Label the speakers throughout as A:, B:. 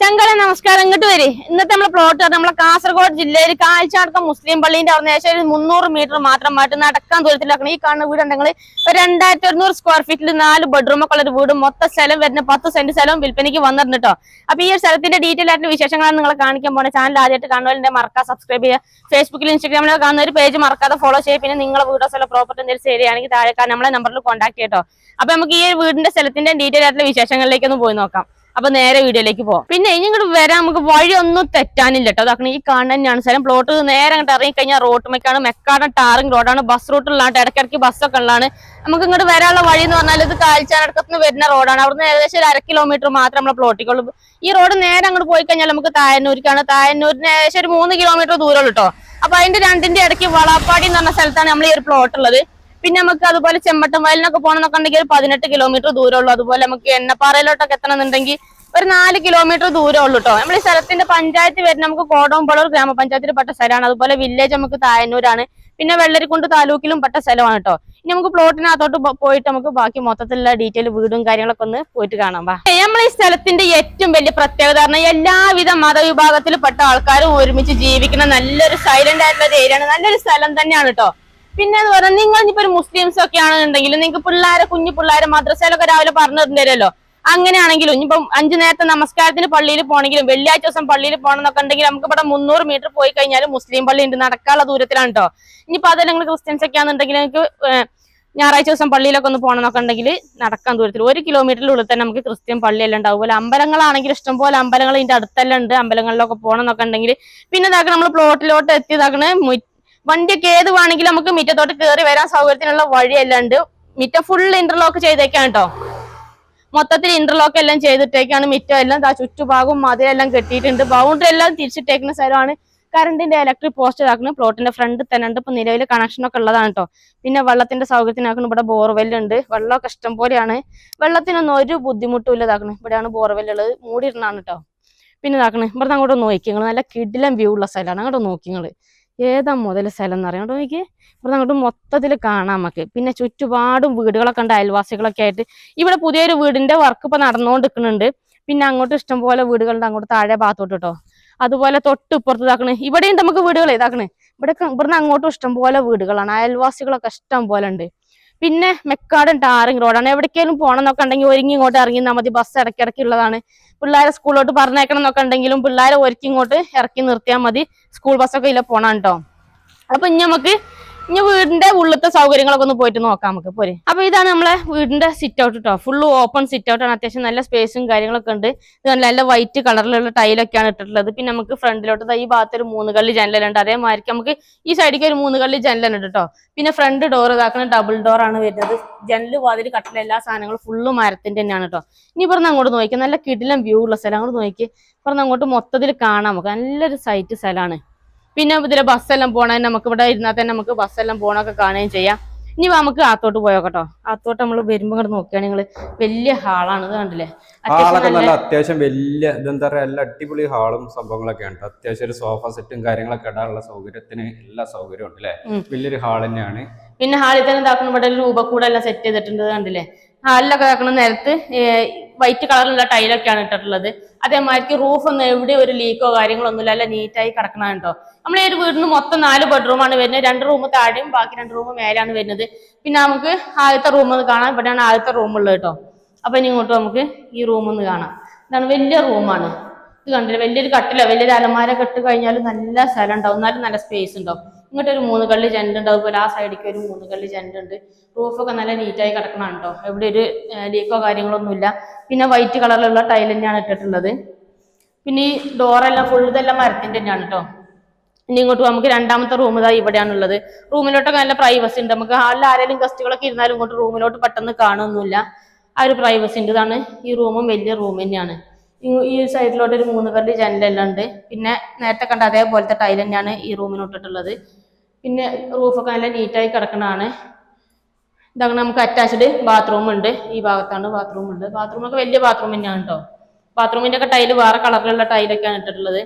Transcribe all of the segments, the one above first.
A: ചങ്കളെ നമസ്കാരം. ഇങ്ങോട്ട് വരി. ഇന്നത്തെ നമ്മളെ പ്ലോട്ട് നമ്മളെ കാസർഗോഡ് ജില്ലയിൽ കാഴ്ചാടക്കം മുസ്ലിം പള്ളിന്റെ അവിടെ ഏകദേശം 300 മീറ്റർ മാത്രമായിട്ട് നടക്കാൻ ദൂരത്തിലാക്കണം. ഈ കാണുന്ന വീടുണ്ടെങ്കിൽ 2100 സ്ക്വയർ ഫീറ്റിൽ 4 ബെഡ്റൂം ഒക്കെ ഉള്ള ഒരു വീട്. മൊത്തം സ്ഥലം വരുന്ന 10 സെന്റ് സ്ഥലവും വിൽപ്പനയ്ക്ക് വന്നിട്ടുണ്ട് കേട്ടോ. അപ്പൊ ഈ ഒരു സ്ഥലത്തിന്റെ ഡീറ്റെയിൽ ആയിട്ടുള്ള വിശേഷങ്ങളാണ് നിങ്ങളെ കാണിക്കാൻ പോകുന്നത്. ചാനൽ ആദ്യമായിട്ട് കാണുന്നവരുടെ മറക്കാതെ സബ്സ്ക്രൈബ് ചെയ്യുക. ഫേസ്ബുക്കിൽ ഇൻസ്റ്റാഗ്രാമിലൊക്കെ കാണുന്ന ഒരു പേജ് മറക്കാതെ ഫോളോ ചെയ്യുക. പിന്നെ നിങ്ങളെ വീടോ സ്ഥലം പ്രോപ്പർട്ടി എന്തെങ്കിലും ശരി ആണെങ്കിൽ താഴെ നമ്മളെ നമ്പറിൽ കോൺടാക്ട് ചെയ്യട്ടോ. അപ്പൊ നമുക്ക് ഈ വീടിന്റെ സ്ഥലത്തിന്റെ ഡീറ്റെയിൽ ആയിട്ടുള്ള വിശേഷങ്ങളിലേക്ക് ഒന്ന് പോയി നോക്കാം. അപ്പൊ നേരെ വീഡിയോയിലേക്ക് പോകാം. പിന്നെ ഇനി ഇങ്ങോട്ട് വരാൻ നമുക്ക് വഴിയൊന്നും തെറ്റാനില്ല കേട്ടോ. അതാക്കണം ഈ കാണുന്ന തന്നെയാണ് സ്ഥലം. പ്ലോട്ട് നേരെ അങ്ങോട്ട് ഇറങ്ങി കഴിഞ്ഞാൽ റോട്ടുമേക്കാണ്. മെക്കാടൻ ടാറിങ് റോഡാണ്. ബസ് റൂട്ടുള്ളതാണ്. ഇടയ്ക്കിടയ്ക്ക് ബസ്സൊക്കെ ഉള്ളതാണ്. നമുക്ക് ഇങ്ങോട്ട് വരാനുള്ള വഴി എന്ന് പറഞ്ഞാൽ ഇത് കാഴ്ചാടക്കത്തിന് വരുന്ന റോഡാണ്. അവിടുന്ന് ഏകദേശം ഒരു 1/2 കിലോമീറ്റർ മാത്രം നമ്മളെ പ്ലോട്ടിക്കുള്ളൂ. ഈ റോഡ് നേരെ അങ്ങോട്ട് പോയി കഴിഞ്ഞാൽ നമുക്ക് തായന്നൂരിക്കാണ്. തായന്നൂരിന് ഏകദേശം ഒരു 3 കിലോമീറ്റർ ദൂരമുള്ളൂ കേട്ടോ. അപ്പൊ അതിന്റെ രണ്ടിന്റെ ഇടയ്ക്ക് വളാപ്പാടി എന്ന് പറഞ്ഞ സ്ഥലത്താണ് നമ്മൾ ഈ ഒരു പ്ലോട്ട് ഉള്ളത്. പിന്നെ നമുക്ക് അതുപോലെ ചെമ്മട്ടം വയലിനൊക്കെ പോകണമെന്നൊക്കെ ഉണ്ടെങ്കിൽ ഒരു 18 കിലോമീറ്റർ ദൂരമുള്ളൂ. അതുപോലെ നമുക്ക് എണ്ണപ്പാറയിലോട്ടൊക്കെ എത്തണമെന്നുണ്ടെങ്കിൽ ഒരു 4 കിലോമീറ്റർ ദൂരം ഉള്ളൂ കേട്ടോ. നമ്മൾ ഈ സ്ഥലത്തിന്റെ പഞ്ചായത്ത് വരുന്ന നമുക്ക് കോടമ്പളൂർ ഗ്രാമപഞ്ചായത്തിൽ പെട്ട സ്ഥലമാണ്. അതുപോലെ വില്ലേജ് നമുക്ക് തായന്നൂരാണ്. പിന്നെ വെള്ളരിക്കുണ്ട് താലൂക്കിലും പെട്ട സ്ഥലമാണ് കേട്ടോ. ഇനി നമുക്ക് പ്ലോട്ടിനകത്തോട്ട് പോയിട്ട് നമുക്ക് ബാക്കി മൊത്തത്തിലുള്ള ഡീറ്റെയിൽ വീടും കാര്യങ്ങളൊക്കെ ഒന്ന് പോയിട്ട് കാണാം. നമ്മൾ ഈ സ്ഥലത്തിന്റെ ഏറ്റവും വലിയ പ്രത്യേകത പറഞ്ഞാൽ എല്ലാവിധ മതവിഭാഗത്തിൽ പെട്ട ആൾക്കാരും ഒരുമിച്ച് ജീവിക്കുന്ന നല്ലൊരു സൈലന്റ് ആയിട്ടുള്ള ഒരു ഏരിയ ആണ്. നല്ലൊരു സ്ഥലം തന്നെയാണ് കേട്ടോ. പിന്നെ എന്ന് പറഞ്ഞാൽ നിങ്ങൾ ഇനിയിപ്പോ ഒരു മുസ്ലിംസ് ഒക്കെ ആണെന്നുണ്ടെങ്കിൽ നിങ്ങൾക്ക് കുഞ്ഞു പിള്ളേരെ മദ്രസയിലൊക്കെ രാവിലെ പറഞ്ഞു തരുമല്ലോ. അങ്ങനെയാണെങ്കിലും ഇനിയിപ്പം 5 നേരത്തെ നമസ്കാരത്തിന് പള്ളിയിൽ പോകണമെങ്കിലും വെള്ളിയാഴ്ച ദിവസം പള്ളിയിൽ പോകണമെന്നൊക്കെ ഉണ്ടെങ്കിൽ നമുക്ക് ഇവിടെ 300 മീറ്റർ പോയി കഴിഞ്ഞാൽ മുസ്ലിം പള്ളി ഉണ്ട്. നടക്കാനുള്ള ദൂരത്തിലാണ് കേട്ടോ. ഇനിയിപ്പോ അത് നിങ്ങൾ ക്രിസ്ത്യൻസ് ഒക്കെ ആണെന്നുണ്ടെങ്കിൽ നിങ്ങൾക്ക് ഞായറാഴ്ച ദിവസം പള്ളിയിലൊക്കെ ഒന്ന് പോകണമെന്നൊക്കെ ഉണ്ടെങ്കിൽ നടക്കാൻ ദൂരത്തിൽ 1 കിലോമീറ്ററിനുള്ളിൽ തന്നെ നമുക്ക് ക്രിസ്ത്യൻ പള്ളിയെല്ലാം ഉണ്ടാവും. അതുപോലെ അമ്പലങ്ങളാണെങ്കിൽ ഇഷ്ടംപോലെ അമ്പലങ്ങൾ ഇതിന്റെ അടുത്തെല്ലാം ഉണ്ട്. അമ്പലങ്ങളിലൊക്കെ പോകണമെന്നൊക്കെ ഉണ്ടെങ്കിൽ പിന്നെ ഇതാക്കണം നമ്മൾ പ്ലോട്ടിലോട്ട് എത്തിയതാക്കണ വണ്ടിയൊക്കെ ഏത് വേണമെങ്കിലും നമുക്ക് മിറ്റത്തോട്ട് കയറി വരാൻ സൗകര്യത്തിനുള്ള വഴിയെല്ലാം ഉണ്ട്. മിറ്റം ഫുൾ ഇന്റർലോക്ക് ചെയ്തേക്കാണ് കേട്ടോ. മൊത്തത്തിൽ ഇന്റർലോക്ക് എല്ലാം ചെയ്തിട്ടേക്കാണ്. മിറ്റം എല്ലാം ചുറ്റുഭാഗവും മതിലെല്ലാം കെട്ടിയിട്ടുണ്ട്. ബൗണ്ടറി എല്ലാം തിരിച്ചിട്ടേക്കുന്ന സ്ഥലമാണ്. കറണ്ടിന്റെ ഇലക്ട്രിക് പോസ്റ്റ് ഇതാക്കുന്നത് പ്ലോട്ടിന്റെ ഫ്രണ്ടിൽ തന്നെ ഉണ്ട്. ഇപ്പൊ നിലവിൽ കണക്ഷനൊക്കെ ഉള്ളതാണ് കേട്ടോ. പിന്നെ വെള്ളത്തിന്റെ സൗകര്യത്തിനാക്കണം ഇവിടെ ബോർവെല്ലുണ്ട്. വെള്ളമൊക്കെ ഇഷ്ടം പോലെയാണ്. വെള്ളത്തിനൊന്നും ഒരു ബുദ്ധിമുട്ടും ഇല്ല. ഇതാക്കണം ഇവിടെയാണ് ബോർവെല്ലുള്ളത്. മൂടിയിരുന്നാണ് കേട്ടോ. പിന്നെ ഇതാക്കണം ഇവിടുന്ന് അങ്ങോട്ട് നോക്കി നിങ്ങൾ നല്ല കിടിലം വ്യൂ ഉള്ള സ്ഥലമാണ്. അങ്ങോട്ട് നോക്കി നിങ്ങൾ ഏതാ മുതൽ സ്ഥലം എന്ന് അറിയാം. നോക്കി ഇവിടെ അങ്ങോട്ട് മൊത്തത്തിൽ കാണാം നമുക്ക്. പിന്നെ ചുറ്റുപാടും വീടുകളൊക്കെ ഉണ്ട് അയൽവാസികളൊക്കെ ആയിട്ട്. ഇവിടെ പുതിയൊരു വീടിന്റെ വർക്ക് ഇപ്പൊ നടന്നുകൊണ്ടിരിക്കുന്നുണ്ട്. പിന്നെ അങ്ങോട്ട് ഇഷ്ടംപോലെ വീടുകളുണ്ട് അങ്ങോട്ട് താഴെ ഭാഗത്തോട്ട് കേട്ടോ. അതുപോലെ തൊട്ട് ഇപ്പുറത്ത് ഇതാക്കണേ ഇവിടെയും നമുക്ക് വീടുകൾ ഇതാക്കണേ. ഇവിടുന്ന് അങ്ങോട്ടും ഇഷ്ടംപോലെ വീടുകളാണ്. അയൽവാസികളൊക്കെ ഇഷ്ടം പോലെ ഉണ്ട്. പിന്നെ മെക്കാടൻ ടാറിങ് റോഡാണ്. എവിടേക്കെങ്കിലും പോകണം എന്നൊക്കെ ഉണ്ടെങ്കിൽ ഒരുങ്ങി ഇങ്ങോട്ട് ഇറങ്ങിയാൽ മതി. ബസ് ഇടയ്ക്കിടയ്ക്ക് ഉള്ളതാണ്. പിള്ളേരെ സ്കൂളിലോട്ട് പറഞ്ഞേക്കണം എന്നൊക്കെ ഉണ്ടെങ്കിലും പിള്ളേരെ ഒരുക്കി ഇങ്ങോട്ട് ഇറക്കി നിർത്തിയാൽ മതി. സ്കൂൾ ബസ്സൊക്കെ ഇല്ല പോണം കേട്ടോ. അപ്പൊ ഇനി നമുക്ക് വീടിന്റെ ഉള്ളിലത്തെ സൗകര്യങ്ങളൊക്കെ ഒന്ന് പോയിട്ട് നോക്കാം നമുക്ക് പോരെ. അപ്പൊ ഇതാണ് നമ്മളെ വീടിന്റെ സിറ്റ് ഔട്ട് കേട്ടോ. ഫുള്ള് ഓപ്പൺ സിറ്റ് ഔട്ട് ആണ്. അത്യാവശ്യം നല്ല സ്പേസും കാര്യങ്ങളൊക്കെ ഉണ്ട്. ഇത് നല്ല വൈറ്റ് കളറിലുള്ള ടൈലൊക്കെയാണ് ഇട്ടിട്ടുള്ളത്. പിന്നെ നമുക്ക് ഫ്രണ്ടിലോട്ട് ഈ ഭാഗത്ത് ഒരു 3 കള്ളി ജനലുണ്ട്. അതേമാതിരി നമുക്ക് ഈ സൈഡിലേക്ക് ഒരു 3 കള്ളി ജനലുണ്ട് കേട്ടോ. പിന്നെ ഫ്രണ്ട് ഡോർ ഇതാക്കുന്ന ഡബിൾ ഡോർ ആണ് വരുന്നത്. ജനല് വാതിൽ കട്ടില എല്ലാ സാധനങ്ങളും ഫുള്ള് മരത്തിന്റെ തന്നെയാണ് കേട്ടോ. ഇനി ഇവിടുന്ന് അങ്ങോട്ട് നോക്കി നല്ല കിടിലം വ്യൂ ഉള്ള സ്ഥലം. അങ്ങോട്ട് നോക്കി ഇവിടുന്ന് അങ്ങോട്ട് മൊത്തത്തിൽ കാണാം നമുക്ക്. നല്ലൊരു സൈറ്റ് സ്ഥലമാണ്. പിന്നെ ഇതിലെ ബസ്സെല്ലാം പോണേ നമുക്ക് ഇവിടെ ഇരുന്നാൽ തന്നെ നമുക്ക് ബസ്സെല്ലാം പോണൊക്കെ കാണുകയും ചെയ്യാം. ഇനി നമുക്ക് അകത്തോട്ട് പോയോട്ടോ. അകത്തോട്ട് നമ്മൾ വരുമ്പോ ഇങ്ങോട്ട് നോക്കുകയാണെങ്കിൽ വലിയ ഹാളാണ്. ഇത് കണ്ടില്ലേ?
B: അത്യാവശ്യം വലിയ ഇതെന്താ പറയാ എല്ലാ അടിപൊളി ഹാളും സംഭവങ്ങളൊക്കെ ഉണ്ട്. അത്യാവശ്യം ഒരു സോഫ സെറ്റും കാര്യങ്ങളൊക്കെ ഇടാനുള്ള സൗകര്യത്തിന് എല്ലാ സൗകര്യവും ഉണ്ട് അല്ലെ. വലിയൊരു ഹാൾ തന്നെയാണ്.
A: പിന്നെ ഹാളിൽ തന്നെ ഇതാക്കുന്ന ഇവിടെ ഒരു രൂപക്കൂടെ എല്ലാം സെറ്റ് ചെയ്തിട്ടുണ്ട്. കണ്ടില്ലേ? ഹാളിലൊക്കെ ഇതാക്കുന്ന നേരത്ത് വൈറ്റ് കളറിലുള്ള ടൈലൊക്കെയാണ് ഇട്ടിട്ടുള്ളത്. അതേമാതിരി റൂഫ് ഒന്നും എവിടെ ഒരു ലീക്കോ കാര്യങ്ങളൊന്നുമില്ല. നല്ല നീറ്റായി കിടക്കണം കേട്ടോ. നമ്മൾ ഈ ഒരു വീടിന് മൊത്തം 4 ബെഡ്റൂമാണ് വരുന്നത്. 2 റൂം താഴെയും ബാക്കി 2 റൂം മേലാണ് വരുന്നത്. പിന്നെ നമുക്ക് ആദ്യത്തെ റൂം ഒന്ന് കാണാം. ഇവിടെയാണ് ആദ്യത്തെ റൂം ഉള്ളത് കേട്ടോ. അപ്പൊ ഇനി ഇങ്ങോട്ട് നമുക്ക് ഈ റൂം ഒന്ന് കാണാം. ഇതാണ് വലിയ റൂമാണ്. ഇത് കണ്ടില്ല? വലിയൊരു കട്ടില വലിയൊരു അലമാരൊക്കെ ഇട്ട് കഴിഞ്ഞാൽ നല്ല സ്ഥലം ഉണ്ടാവും. എന്നാലും നല്ല സ്പേസ് ഉണ്ടാവും. ഇങ്ങോട്ട് ഒരു 3 കള്ളി ജനലുണ്ട്. അതുപോലെ ആ സൈഡിലേക്ക് ഒരു 3 കള്ളി ജനലുണ്ട്. റൂഫൊക്കെ നല്ല നീറ്റായി കിടക്കണം കേട്ടോ. എവിടെ ഒരു ലീക്കോ കാര്യങ്ങളൊന്നുമില്ല. പിന്നെ വൈറ്റ് കളറിലുള്ള ടൈൽ തന്നെയാണ് ഇട്ടിട്ടുള്ളത്. പിന്നെ ഈ ഡോറെല്ലാം ഫുൾ ഇതെല്ലാം മരത്തിന്റെ തന്നെയാണ് കേട്ടോ. ഇനി ഇങ്ങോട്ട് നമുക്ക് രണ്ടാമത്തെ റൂം ഇതാ ഇവിടെയാണുള്ളത്. റൂമിലോട്ടൊക്കെ നല്ല പ്രൈവസി ഉണ്ട്. നമുക്ക് ഹാളിൽ ആരെങ്കിലും ഗസ്റ്റുകളൊക്കെ ഇരുന്നാലും ഇങ്ങോട്ട് റൂമിലോട്ട് പെട്ടെന്ന് കാണുന്നില്ല. ആ ഒരു പ്രൈവസി ഉണ്ട്. ഇതാണ് ഈ റൂമും വലിയ റൂം തന്നെയാണ്. ഈ സൈഡിലോട്ട് ഒരു 3 കള്ളി ജനലെല്ലാം ഉണ്ട്. പിന്നെ നേരത്തെ കണ്ട അതേപോലത്തെ ടൈൽ തന്നെയാണ് ഈ റൂമിനോട്ടിട്ടുള്ളത്. പിന്നെ റൂഫൊക്കെ നല്ല നീറ്റായി കിടക്കുന്നതാണ്. ഇതാണ് നമുക്ക് അറ്റാച്ച്ഡ് ബാത്റൂം ഉണ്ട്. ഈ ഭാഗത്താണ് ബാത്റൂം ഉണ്ട്. ബാത്റൂമൊക്കെ വലിയ ബാത്റൂം തന്നെയാണ് കേട്ടോ. ബാത്റൂമിന്റെ ഒക്കെ ടൈല് വേറെ കളറിലുള്ള ടൈലൊക്കെയാണ് ഇട്ടിട്ടുള്ളത്.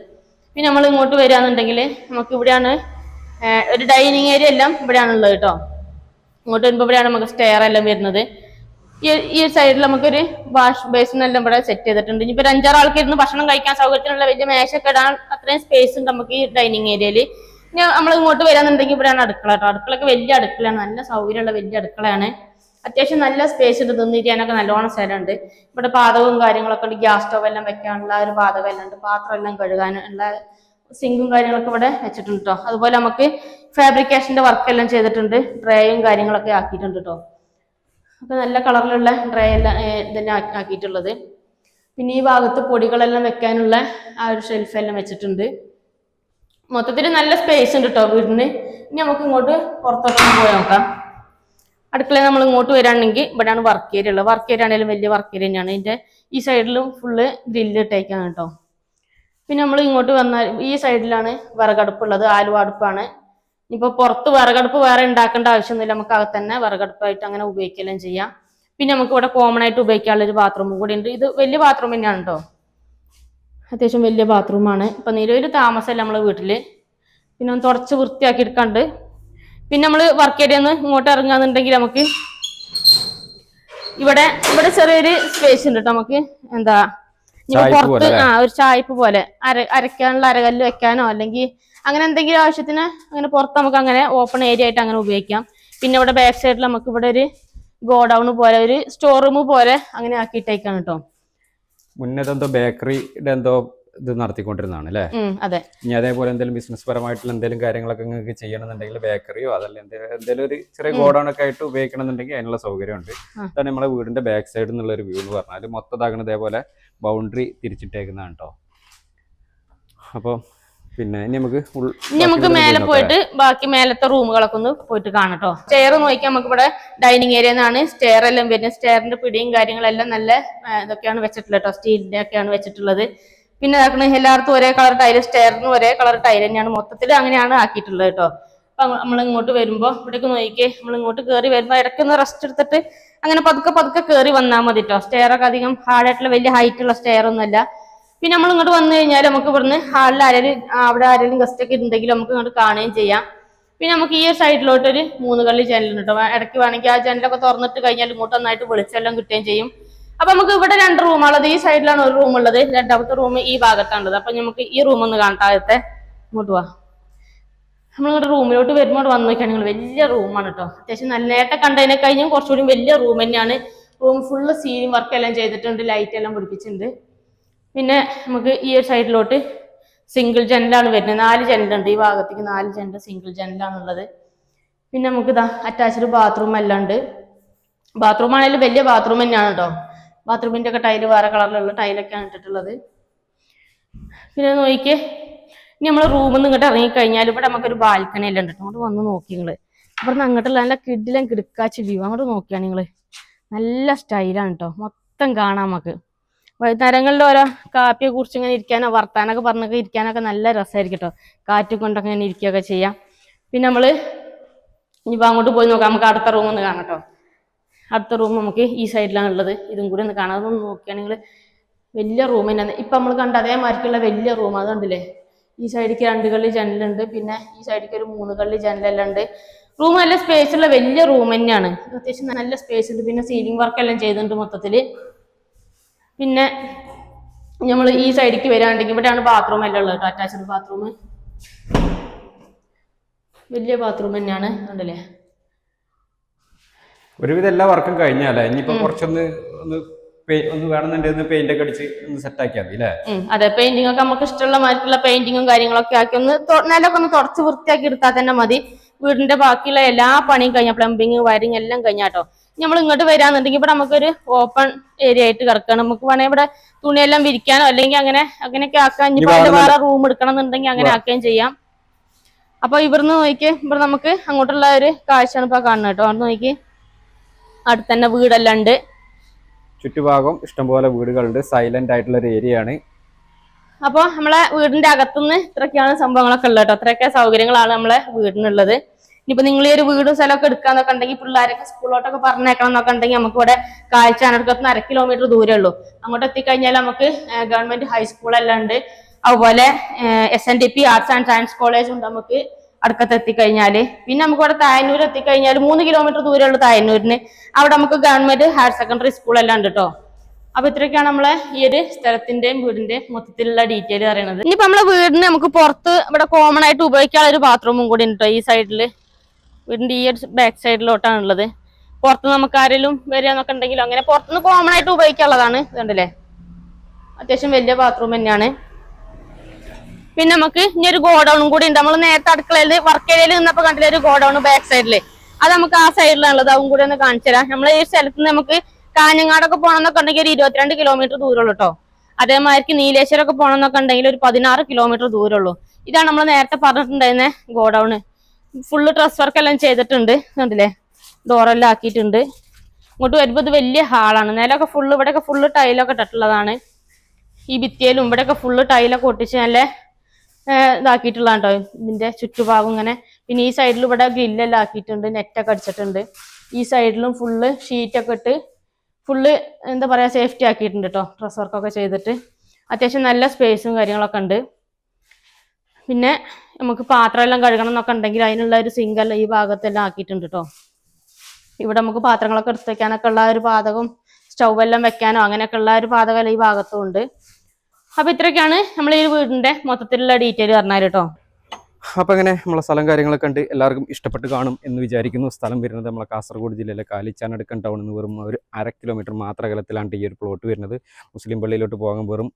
A: പിന്നെ നമ്മൾ ഇങ്ങോട്ട് വരികയാണെന്നുണ്ടെങ്കിൽ നമുക്ക് ഇവിടെയാണ് ഒരു ഡൈനിങ് ഏരിയ എല്ലാം ഇവിടെയാണുള്ളത് കേട്ടോ. ഇങ്ങോട്ട് വരുമ്പോൾ ഇവിടെയാണ് നമുക്ക് സ്റ്റെയർ എല്ലാം വരുന്നത്. ഈ സൈഡിൽ നമുക്കൊരു വാഷ് ബേസിൻ എല്ലാം ഇവിടെ സെറ്റ് ചെയ്തിട്ടുണ്ട്. ഇനിയിപ്പോ 5-6 ആൾക്ക് ഇരുന്ന് ഭക്ഷണം കഴിക്കാൻ സൗകര്യത്തിനുള്ള വലിയ മേശയൊക്കെ ഇടാൻ അത്രയും സ്പേസ് ഉണ്ട് നമുക്ക് ഈ ഡൈനിങ് ഏരിയയിൽ. ഇനി നമ്മൾ ഇങ്ങോട്ട് വരാന്നുണ്ടെങ്കിൽ ഇവിടെയാണ് അടുക്കള കേട്ടോ. അടുക്കളൊക്കെ വലിയ അടുക്കളയാണ്, നല്ല സൗകര്യമുള്ള വലിയ അടുക്കളയാണ്. അത്യാവശ്യം നല്ല സ്പേസ് ഉണ്ട്, തിന്നിരിക്കാനൊക്കെ നല്ലോണം സ്ഥലമുണ്ട്. ഇവിടെ പാചകവും കാര്യങ്ങളൊക്കെ ഉണ്ട്, ഗ്യാസ് സ്റ്റവ് എല്ലാം വെക്കാനുള്ള ഒരു പാചകം എല്ലാം ഉണ്ട്, പാത്രം എല്ലാം കഴുകാനുള്ള സിങ്കും കാര്യങ്ങളൊക്കെ ഇവിടെ വെച്ചിട്ടുണ്ട് കേട്ടോ. അതുപോലെ നമുക്ക് ഫാബ്രിക്കേഷന്റെ വർക്ക് എല്ലാം ചെയ്തിട്ടുണ്ട്, ഡ്രേയും കാര്യങ്ങളൊക്കെ ആക്കിയിട്ടുണ്ട് കേട്ടോ. അപ്പൊ നല്ല കളറിലുള്ള ഡ്രേ എല്ലാം ഇതെല്ലാം ആക്കിയിട്ടുള്ളത്. പിന്നെ ഈ ഭാഗത്ത് പൊടികളെല്ലാം വെക്കാനുള്ള ആ ഒരു ഷെൽഫ് എല്ലാം വെച്ചിട്ടുണ്ട്. മൊത്തത്തിൽ നല്ല സ്പേസ് ഉണ്ട് കേട്ടോ വീടിന്. ഇനി നമുക്ക് ഇങ്ങോട്ട് പുറത്തോട്ട് പോയി നോക്കാം. അടുക്കളയിൽ നമ്മൾ ഇങ്ങോട്ട് വരാണെങ്കിൽ ഇവിടെയാണ് വർക്ക് ഏരിയ ഉള്ളത്. വർക്ക് ഏരിയ ആണെങ്കിലും വലിയ വർക്ക് ഏരിയ തന്നെയാണ്. ഇതിന്റെ ഈ സൈഡിലും ഫുള്ള് ഗ്രില്ല് ഇട്ടേക്കാണ് കേട്ടോ. പിന്നെ നമ്മൾ ഇങ്ങോട്ട് വന്നാൽ ഈ സൈഡിലാണ് വിറകടുപ്പുള്ളത്, ആലുവ അടുപ്പാണ്. ഇപ്പൊ പുറത്ത് വിറകടുപ്പ് വേറെ ഉണ്ടാക്കേണ്ട ആവശ്യമൊന്നുമില്ല, നമുക്ക് അകത്ത് തന്നെ വിറകടുപ്പായിട്ട് അങ്ങനെ ഉപയോഗിക്കുകയെല്ലാം ചെയ്യാം. പിന്നെ നമുക്ക് ഇവിടെ കോമൺ ആയിട്ട് ഉപയോഗിക്കാനുള്ള ഒരു ബാത്റൂമും കൂടി ഉണ്ട്. ഇത് വലിയ ബാത്റൂം തന്നെയാണ് കേട്ടോ, അത്യാവശ്യം വലിയ ബാത്റൂമാണ്. ഇപ്പൊ നിലവിൽ താമസമല്ല നമ്മളെ വീട്ടില്. പിന്നെ ഒന്ന് തുടച്ച് വൃത്തിയാക്കി എടുക്കാണ്ട്. പിന്നെ നമ്മൾ വർക്ക് ഏരിയന്ന് ഇങ്ങോട്ട് ഇറങ്ങാന്നുണ്ടെങ്കിൽ നമുക്ക് ഇവിടെ ചെറിയൊരു സ്പേസ് ഉണ്ട് കേട്ടോ. നമുക്ക് എന്താ പുറത്ത് ഒരു ചായ്പ് പോലെ അരയ്ക്കാനുള്ള അരകല്ല് വെക്കാനോ അല്ലെങ്കിൽ അങ്ങനെ എന്തെങ്കിലും ആവശ്യത്തിന് അങ്ങനെ പുറത്ത് നമുക്ക് അങ്ങനെ ഓപ്പൺ ഏരിയ ആയിട്ട് അങ്ങനെ ഉപയോഗിക്കാം. പിന്നെ ഇവിടെ ബാക്ക് സൈഡിൽ നമുക്ക് ഇവിടെ ഒരു ഗോഡൌൺ പോലെ ഒരു സ്റ്റോർ റൂം പോലെ അങ്ങനെ ആക്കിയിട്ടേക്കാണ് കേട്ടോ.
B: മുന്നേതെന്തോ ബേക്കറിയുടെ എന്തോ ഇത് നടത്തിക്കൊണ്ടിരുന്നതാണ് അല്ലേ?
A: അതെ.
B: ഇനി അതേപോലെ എന്തെങ്കിലും ബിസിനസ് പരമായിട്ടുള്ള എന്തെങ്കിലും കാര്യങ്ങളൊക്കെ നിങ്ങൾക്ക് ചെയ്യണമെന്നുണ്ടെങ്കിൽ ബേക്കറിയോ അതല്ല എന്തെങ്കിലും ഒരു ചെറിയ ഗോഡൌൺ ഒക്കെ ആയിട്ട് ഉപയോഗിക്കണമെന്നുണ്ടെങ്കിൽ അതിനുള്ള സൗകര്യമുണ്ട്. അതാണ് നമ്മളെ വീടിന്റെ ബാക്ക് സൈഡിൽ നിന്നുള്ള ഒരു വ്യൂ എന്ന് പറഞ്ഞാൽ മൊത്തതാകണം ഇതേപോലെ ബൗണ്ടറി തിരിച്ചിട്ടേക്കുന്നതാണ് കേട്ടോ. അപ്പോൾ പിന്നെ ഇനി നമുക്ക്
A: മേലെ പോയിട്ട് ബാക്കി മേലത്തെ റൂമുകളൊക്കെ ഒന്ന് പോയിട്ട് കാണട്ടോ. സ്റ്റെയർ നോക്കിയാൽ നമുക്ക് ഇവിടെ ഡൈനിങ് ഏരിയ എന്നാണ് സ്റ്റെയർ എല്ലാം വരുന്നത്. സ്റ്റെയറിന്റെ പിടിയും കാര്യങ്ങളെല്ലാം നല്ല ഇതൊക്കെയാണ് വെച്ചിട്ടുള്ളത് കേട്ടോ, സ്റ്റീലിന്റെ ഒക്കെയാണ് വെച്ചിട്ടുള്ളത്. പിന്നെ എല്ലായിടത്തും ഒരേ കളർ ടൈല്, സ്റ്റെയറിനും ഒരേ കളർ ടൈൽ തന്നെയാണ് മൊത്തത്തിൽ അങ്ങനെയാണ് ആക്കിയിട്ടുള്ളത് കേട്ടോ. അപ്പൊ നമ്മൾ ഇങ്ങോട്ട് വരുമ്പോ ഇവിടേക്ക് നോക്കിയേ, നമ്മൾ ഇങ്ങോട്ട് കയറി വരുമ്പോ ഇടയ്ക്കൊന്ന് റെസ്റ്റ് എടുത്തിട്ട് അങ്ങനെ പതുക്കെ കയറി വന്നാൽ മതി കേട്ടോ. സ്റ്റെയറൊക്കെ അധികം ഹാർഡായിട്ടുള്ള വലിയ ഹൈറ്റ് ഉള്ള സ്റ്റെയർ ഒന്നുമല്ല. പിന്നെ നമ്മൾ ഇങ്ങോട്ട് വന്നു കഴിഞ്ഞാൽ നമുക്ക് ഇവിടുന്ന് ഹാളിൽ ആരെങ്കിലും ഗസ്റ്റ് ഒക്കെ ഉണ്ടെങ്കിൽ നമുക്ക് ഇങ്ങോട്ട് കാണുകയും ചെയ്യാം. പിന്നെ നമുക്ക് ഈ സൈഡിലോട്ട് ഒരു 3 കള്ളി ജനലുണ്ട് കേട്ടോ. ഇടയ്ക്ക് വേണമെങ്കിൽ ആ ജനലൊക്കെ തുറന്നിട്ട് കഴിഞ്ഞാൽ ഇങ്ങോട്ട് നന്നായിട്ട് വെളിച്ചെല്ലാം കിട്ടുകയും ചെയ്യും. അപ്പൊ നമുക്ക് ഇവിടെ 2 റൂമുള്ളത്. ഈ സൈഡിലാണ് ഒരു റൂം ഉള്ളത്, രണ്ടാമത്തെ റൂം ഈ ഭാഗത്താണുള്ളത്. അപ്പൊ നമുക്ക് ഈ റൂം ഒന്ന് കാണാത്തെ ഇങ്ങോട്ട് പോവാ. നമ്മളിങ്ങോട്ട് റൂമിലോട്ട് വരുമ്പോൾ വന്നു നോക്കുകയാണെങ്കിൽ വലിയ റൂമാണ് കേട്ടോ. അത്യാവശ്യം നല്ല നേട്ടം കണ്ടതിനെ കഴിഞ്ഞും കുറച്ചുകൂടി വലിയ റൂം തന്നെയാണ്. റൂം ഫുള്ള് സീലിംഗ് വർക്ക് എല്ലാം ചെയ്തിട്ടുണ്ട്, ലൈറ്റ് എല്ലാം പിടിപ്പിച്ചിട്ടുണ്ട്. പിന്നെ നമുക്ക് ഈ ഒരു സൈഡിലോട്ട് സിംഗിൾ ജനലാണ് വരുന്നത്. 4 ജനലുണ്ട് ഈ ഭാഗത്തേക്ക്, 4 ജനൽ സിംഗിൾ ജനലാണുള്ളത്. പിന്നെ നമുക്ക് ഇതാ അറ്റാച്ച്ഡ് ബാത്റൂം എല്ലാം ഉണ്ട്. ബാത്റൂം ആണെങ്കിലും വലിയ ബാത്റൂം തന്നെയാണ് കേട്ടോ. ബാത്റൂമിന്റെ ഒക്കെ ടൈല് വേറെ കളറിലുള്ള ടൈലൊക്കെയാണ് ഇട്ടിട്ടുള്ളത്. പിന്നെ നോക്കിയേ, ഇനി നമ്മൾ റൂമിൽ നിന്ന് ഇങ്ങോട്ട് ഇറങ്ങിക്കഴിഞ്ഞാൽ ഇവിടെ നമുക്കൊരു ബാൽക്കണി എല്ലാം ഉണ്ട്. അങ്ങോട്ട് വന്ന് നോക്കി നിങ്ങള്. ഇവിടെ നിന്ന് അങ്ങോട്ടുള്ള നല്ല കിഡിലും കിടക്കാച്ച് വ്യൂ അങ്ങോട്ട് നോക്കിയാണ് നിങ്ങള്. നല്ല സ്റ്റൈലാണ് കേട്ടോ, മൊത്തം കാണാം നമുക്ക്. വൈകുന്നേരങ്ങളിൽ ഓരോ കാപ്പിയെ കുറിച്ച് ഇങ്ങനെ ഇരിക്കാനോ വർത്താനൊക്കെ പറഞ്ഞൊക്കെ ഇരിക്കാനൊക്കെ നല്ല രസമായിരിക്കും കേട്ടോ. കാറ്റ് കൊണ്ടൊക്കെ ഇങ്ങനെ ഇരിക്കുകയൊക്കെ ചെയ്യാം. പിന്നെ നമ്മള് ഇനിയിപ്പോൾ അങ്ങോട്ട് പോയി നോക്കാം. നമുക്ക് അടുത്ത റൂം ഒന്ന് കാണാം കേട്ടോ. അടുത്ത റൂം നമുക്ക് ഈ സൈഡിലാണ് ഉള്ളത്. ഇതും കൂടി ഒന്ന് കാണാം. അതൊന്ന് നോക്കുകയാണെങ്കിൽ വലിയ റൂം തന്നെയാണ്. ഇപ്പം നമ്മൾ കണ്ട അതേമാതിരിക്കുള്ള വലിയ റൂം അത് കണ്ടില്ലേ. ഈ സൈഡിലേക്ക് 2 കള്ളി ജനലുണ്ട്, പിന്നെ ഈ സൈഡിലേക്ക് ഒരു 3 കള്ളി ജനലെല്ലാം ഉണ്ട്. റൂം നല്ല സ്പേസ് ഉള്ള വലിയ റൂം തന്നെയാണ്. അത്യാവശ്യം നല്ല സ്പേസ് ഉണ്ട്. പിന്നെ സീലിംഗ് വർക്ക് എല്ലാം ചെയ്തിട്ടുണ്ട് മൊത്തത്തില്. പിന്നെ നമ്മൾ ഈ സൈഡിലേക്ക് വരാണ്ടെങ്കിൽ ഇവിടെയാണ് ബാത്റൂം എല്ലാം ഉള്ളത് കേട്ടോ. അറ്റാച്ച്ഡ് ബാത്റൂം, വലിയ ബാത്റൂം തന്നെയാണ് കണ്ടില്ലേ.
B: ഒരുവിധം എല്ലാ വർക്കും കഴിഞ്ഞാലേ ഇനിയിപ്പോ കുറച്ചൊന്ന് ഒന്ന് വേണമെന്നുണ്ടെങ്കിൽ പെയിന്റ് ഒക്കെ അടിച്ച് ഒന്ന് സെറ്റ് ആക്കിയാൽ മതി അല്ലേ?
A: അതെ, പെയിന്റിംഗ് ഒക്കെ നമുക്ക് ഇഷ്ടമുള്ള മാതിരിയുള്ള പെയിന്റിങ്ങും കാര്യങ്ങളൊക്കെ ആക്കി ഒന്ന് നിലൊക്കെ ഒന്ന് തുടച്ച് വൃത്തിയാക്കി എടുത്താൽ തന്നെ മതി. വീടിന്റെ ബാക്കിയുള്ള എല്ലാ പണിയും കഴിഞ്ഞ പ്ലംബിങ് വയറിങ് എല്ലാം കഴിഞ്ഞാട്ടോ. നമ്മൾ ഇങ്ങോട്ട് വരാന്നുണ്ടെങ്കിൽ ഇവിടെ നമുക്കൊരു ഓപ്പൺ ഏരിയ ആയിട്ട് കിടക്കണം. നമുക്ക് വേണമെങ്കിൽ ഇവിടെ തുണിയെല്ലാം വിരിക്കാനോ അല്ലെങ്കിൽ അങ്ങനെയൊക്കെ ആക്കാൻ. ഇനിയിപ്പോ അതിന്റെ വേറെ റൂം എടുക്കണം എന്നുണ്ടെങ്കിൽ അങ്ങനെ ആക്കുകയും ചെയ്യാം. അപ്പൊ ഇവിടുന്ന് നോക്കി ഇവിടെ നമുക്ക് അങ്ങോട്ടുള്ള ഒരു കാഴ്ചയാണ് ഇപ്പൊ കാണുന്നത് കേട്ടോ. അവിടെ നോക്കി അടുത്ത് തന്നെ വീടെല്ലാം ഉണ്ട്.
B: ചുറ്റുഭാഗം ഇഷ്ടംപോലെ വീടുകളുണ്ട്. സൈലന്റ് ആയിട്ടുള്ള ഒരു ഏരിയ ആണ്.
A: അപ്പൊ നമ്മളെ വീടിന്റെ അകത്തുനിന്ന് ഇത്രയൊക്കെയാണ് സംഭവങ്ങളൊക്കെ ഉള്ളത് കേട്ടോ. അത്രയൊക്കെ സൗകര്യങ്ങളാണ് നമ്മളെ വീടിനുള്ളത്. ഇനിയിപ്പോ നിങ്ങൾ ഈ ഒരു വീടും സ്ഥലമൊക്കെ എടുക്കാന്നൊക്കെ ഉണ്ടെങ്കിൽ പിള്ളേരൊക്കെ സ്കൂളിലോട്ടൊക്കെ പറഞ്ഞേക്കണം എന്നൊക്കെ ഉണ്ടെങ്കിൽ നമുക്ക് ഇവിടെ കാഴ്ചാനടുക്കത്ത് 1/2 കിലോമീറ്റർ ദൂരേ ഉള്ളൂ. അങ്ങോട്ട് എത്തിക്കഴിഞ്ഞാൽ നമുക്ക് ഗവൺമെന്റ് ഹൈസ്കൂളെല്ലാം ഉണ്ട്. അതുപോലെ SNDP arts and science college ഉണ്ട് നമുക്ക്. അടുക്കത്ത് എത്തിക്കഴിഞ്ഞാല്. പിന്നെ നമുക്ക് ഇവിടെ തായന്നൂർ എത്തിക്കഴിഞ്ഞാൽ 3 കിലോമീറ്റർ ദൂരമുള്ള തായന്നൂരിന്. അവിടെ നമുക്ക് ഗവൺമെന്റ് ഹയർ സെക്കൻഡറി സ്കൂൾ എല്ലാം ഉണ്ട് കേട്ടോ. അപ്പൊ ഇത്രയൊക്കെയാണ് നമ്മളെ ഈ ഒരു സ്ഥലത്തിന്റെയും വീടിന്റെ മൊത്തത്തിലുള്ള ഡീറ്റെയിൽ പറയുന്നത്. ഇനിയിപ്പോ നമ്മളെ വീടിന് നമുക്ക് പുറത്ത് ഇവിടെ കോമൺ ആയിട്ട് ഉപയോഗിക്കാനുള്ള ഒരു ബാത്റൂമും കൂടി ഉണ്ട് ഈ സൈഡില്. വീടിന്റെ ഈ ഒരു ബാക്ക് സൈഡിലോട്ടാണ് ഉള്ളത്. പുറത്ത് നമുക്ക് ആരെങ്കിലും വരികയെന്നൊക്കെ ഉണ്ടെങ്കിലും അങ്ങനെ പുറത്തുനിന്ന് കോമൺ ആയിട്ട് ഉപയോഗിക്കാനുള്ളതാണ്. ഇതുണ്ടല്ലേ, അത്യാവശ്യം വലിയ ബാത്റൂം തന്നെയാണ്. പിന്നെ നമുക്ക് ഇനി ഒരു ഗോഡൌണും കൂടി ഉണ്ട്. നമ്മൾ നേരത്തെ അടുക്കളയിൽ വർക്ക് ഏരിയയിൽ നിന്നപ്പോ കണ്ടില്ല ഒരു ഗോഡൌൺ ബാക്ക് സൈഡില്, അത് നമുക്ക് ആ സൈഡിലാണുള്ളത്. അതും കൂടി ഒന്ന് കാണിച്ചു തരാം. നമ്മളെ ഈ സ്ഥലത്ത് നിന്ന് നമുക്ക് കാഞ്ഞങ്ങാടൊക്കെ പോകണമെന്നൊക്കെ ഉണ്ടെങ്കിൽ ഒരു 22 കിലോമീറ്റർ ദൂരമുള്ളൂ കേട്ടോ. അതേമാതിരി നീലേശ്വരമൊക്കെ പോകണമെന്നൊക്കെ ഉണ്ടെങ്കിൽ ഒരു 16 കിലോമീറ്റർ ദൂരമുള്ളൂ. ഇതാണ് നമ്മൾ നേരത്തെ പറഞ്ഞിട്ടുണ്ടായിരുന്ന ഗോഡൌണ്. ഫുള്ള് ഡ്രസ് വർക്ക് എല്ലാം ചെയ്തിട്ടുണ്ട്, കണ്ടില്ലേ, ഡോറെല്ലാം ആക്കിയിട്ടുണ്ട്. ഇങ്ങോട്ട് വരുമ്പോൾ ഇത് വലിയ ഹാളാണ്. നിലമൊക്കെ ഫുള്ള്, ഇവിടെയൊക്കെ ഫുള്ള് ടൈലൊക്കെ ഇട്ടിട്ടുള്ളതാണ്. ഈ ഭിത്തിയിലും ഇവിടെയൊക്കെ ഫുള്ള് ടൈലൊക്കെ ഒട്ടിച്ച് നല്ല ഇതാക്കിയിട്ടുള്ളതാണ് കേട്ടോ ഇതിന്റെ ചുറ്റുഭാഗം ഇങ്ങനെ. പിന്നെ ഈ സൈഡിൽ ഇവിടെ ഗ്രില്ലെല്ലാം ആക്കിയിട്ടുണ്ട്, നെറ്റൊക്കെ അടിച്ചിട്ടുണ്ട്. ഈ സൈഡിലും ഫുള്ള് ഷീറ്റൊക്കെ ഇട്ട് ഫുള്ള് എന്താ പറയാ സേഫ്റ്റി ആക്കിയിട്ടുണ്ട് കേട്ടോ. ഡ്രസ് വർക്കൊക്കെ ചെയ്തിട്ട് അത്യാവശ്യം നല്ല സ്പേസും കാര്യങ്ങളൊക്കെ ഉണ്ട്. പിന്നെ നമുക്ക് പാത്രം എല്ലാം കഴുകണം എന്നൊക്കെ ഉണ്ടെങ്കിൽ അതിനുള്ള ഒരു സിങ്കെല്ലാം ഈ ഭാഗത്തെല്ലാം ആക്കിയിട്ടുണ്ട് കേട്ടോ. ഇവിടെ നമുക്ക് പാത്രങ്ങളൊക്കെ എടുത്ത് വെക്കാനൊക്കെ ഉള്ള ഒരു പാതകം, സ്റ്റൗ എല്ലാം വെക്കാനോ അങ്ങനെയൊക്കെ ഉള്ള ഒരു പാതകം ഈ ഭാഗത്തും ഉണ്ട്. അപ്പൊ ഇത്രയൊക്കെയാണ് നമ്മൾ ഈ വീടിന്റെ മൊത്തത്തിലുള്ള ഡീറ്റെയിൽ പറഞ്ഞാൽ കേട്ടോ.
B: അപ്പോൾ അങ്ങനെ നമ്മളെ സ്ഥലം കാര്യങ്ങളൊക്കെ ഉണ്ട്, എല്ലാവർക്കും ഇഷ്ടപ്പെട്ട് കാണും എന്ന് വിചാരിക്കുന്നു. സ്ഥലം വരുന്നത് നമ്മളെ കാസർഗോഡ് ജില്ലയിലെ കാലിച്ചാനടുക്കം ടൗണിൽ നിന്ന് വെറും ഒരു 1/2 കിലോമീറ്റർ മാത്രം അകലത്തിലാണ് ഈ ഒരു പ്ലോട്ട് വരുന്നത്. മുസ്ലിം പള്ളിയിലോട്ട് പോകാൻ വെറും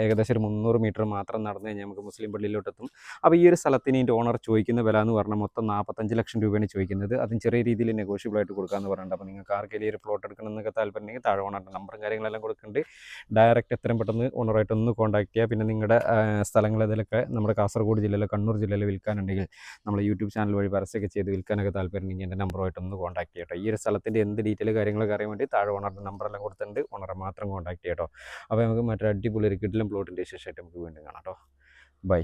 B: ഏകദേശം ഒരു 300 മീറ്റർ മാത്രം നടന്നു കഴിഞ്ഞാൽ നമുക്ക് മുസ്ലിം പള്ളിയിലോട്ട് എത്തും. അപ്പോൾ ഈ ഒരു സ്ഥലത്തിന് ഇതിൻ്റെ ഓണർ ചോദിക്കുന്ന വില എന്ന് പറഞ്ഞാൽ മൊത്തം 45 ലക്ഷം രൂപയാണ് ചോദിക്കുന്നത്. അതും ചെറിയ രീതിയിൽ നെഗോഷ്യബിൾ ആയിട്ട് കൊടുക്കാമെന്ന് പറയുന്നുണ്ട്. അപ്പോൾ നിങ്ങൾക്ക് ആർക്കെങ്കിലും ഈ ഒരു പ്ലോട്ട് എടുക്കണമെന്നൊക്കെ താല്പര്യമുണ്ടെങ്കിൽ താഴെ ഓണറിൻ്റെ നമ്പറും കാര്യങ്ങളെല്ലാം കൊടുക്കുന്നുണ്ട്. ഡയറക്റ്റ് എത്രയും പെട്ടെന്ന് ഓണറായിട്ട് ഒന്ന് കോൺടാക്ട് ചെയ്യുക. പിന്നെ നിങ്ങളുടെ സ്ഥലങ്ങൾ ഇതിലൊക്കെ നമ്മുടെ കാസർഗോഡ് ജില്ലയിലെ കണ്ണൂർ ജില്ലയിൽ വിൽക്കാനുണ്ടെങ്കിൽ നമ്മൾ യൂട്യൂബ് ചാനൽ വഴി പരസ്യമൊക്കെ ചെയ്ത് വിൽക്കാനൊക്കെ താല്പര്യമുണ്ടെങ്കിൽ എൻ്റെ നമ്പറുമായിട്ടൊന്ന് കോൺടാക്ട് ചെയ്യട്ടോ. ഈ ഒരു സ്ഥലത്തിൻ്റെ എന്ത് ഡീറ്റെയിൽ കാര്യങ്ങളൊക്കെ അറിയാൻ വേണ്ടി താഴെ ഓണറുടെ നമ്പറെല്ലാം കൊടുത്തിട്ടുണ്ട്, ഓണറെ മാത്രം കോൺടാക്ട് ചെയ്യട്ടോ. അപ്പോൾ നമുക്ക് മറ്റൊരു അടിപൊളി ഒരു കിഡിലും പ്ലോട്ടിൻ്റെ വിശേഷമായിട്ട് നമുക്ക് വീണ്ടും കാണാം കേട്ടോ. ബൈ.